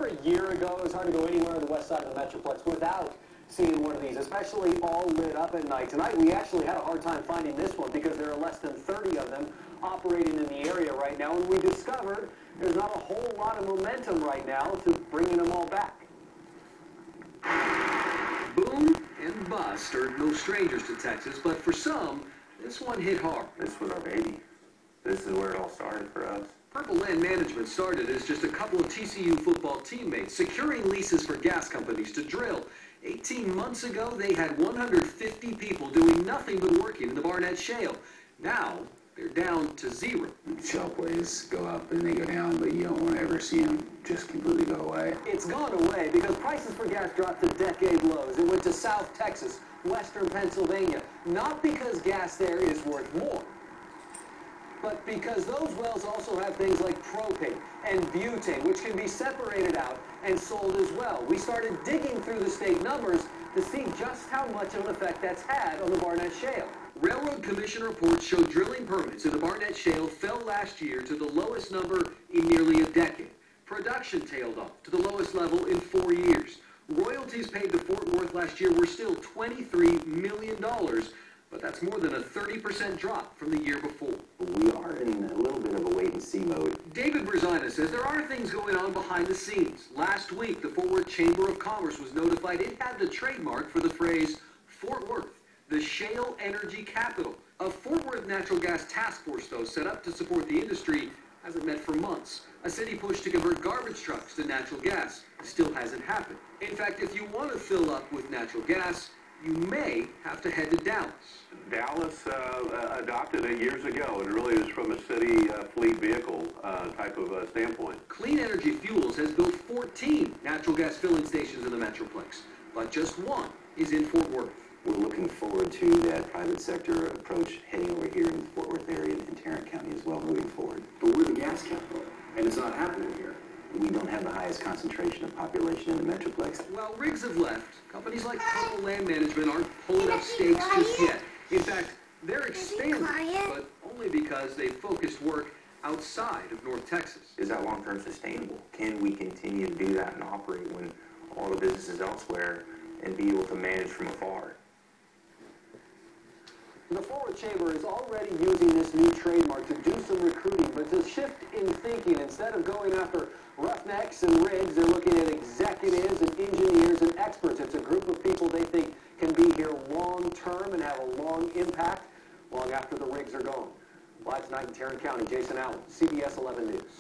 remember a year ago, it was hard to go anywhere on the west side of the Metroplex without seeing one of these, especially all lit up at night. Tonight, we actually had a hard time finding this one because there are less than 30 of them operating in the area right now, and we discovered there's not a whole lot of momentum right now to bringing them all back. Boom and bust are no strangers to Texas, but for some, this one hit hard. This was our baby. This is where it all started for us. Purple Land Management started as just a couple of TCU football teammates securing leases for gas companies to drill. 18 months ago, they had 150 people doing nothing but working in the Barnett Shale. Now, they're down to 0. Shale plays go up and they go down, but you don't want to ever see them just completely go away. It's gone away because prices for gas dropped to decade lows. It went to South Texas, Western Pennsylvania, not because gas there is worth more, but because those wells also have things like propane and butane, which can be separated out and sold as well. We started digging through the state numbers to see just how much of an effect that's had on the Barnett Shale. Railroad Commission reports show drilling permits in the Barnett Shale fell last year to the lowest number in nearly a decade. Production tailed off to the lowest level in 4 years. Royalties paid to Fort Worth last year were still $23 million, but that's more than a 30% drop from the year before. We are in a little bit of a wait-and-see mode. David Brzezina says there are things going on behind the scenes. Last week, the Fort Worth Chamber of Commerce was notified it had the trademark for the phrase Fort Worth, the shale energy capital. A Fort Worth natural gas task force, though, set up to support the industry, hasn't met for months. A city push to convert garbage trucks to natural gas still hasn't happened. In fact, if you want to fill up with natural gas, you may have to head to Dallas. Dallas adopted it years ago, and it really is from a city fleet vehicle type of standpoint. Clean Energy Fuels has built 14 natural gas filling stations in the Metroplex, but just one is in Fort Worth. We're looking forward to that private sector approach heading over here in the Fort Worth area and Tarrant County as well moving forward. But we're the gas capital, and it's not happening here. We don't have the highest concentration of population in the Metroplex. While rigs have left, companies like Purple Land Management aren't pulling up stakes just yet. In fact, they're expanding, but only because they focused work outside of North Texas. Is that long-term sustainable? Can we continue to do that and operate when all the businesses elsewhere and be able to manage from afar? The Fort Worth Chamber is already using this new trademark to do some recruiting, but to shift in thinking, instead of going after roughnecks and rigs, they're looking at executives and engineers and experts. It's a group of people they think can be here long-term and have a long impact long after the rigs are gone. Live tonight in Tarrant County, Jason Allen, CBS 11 News.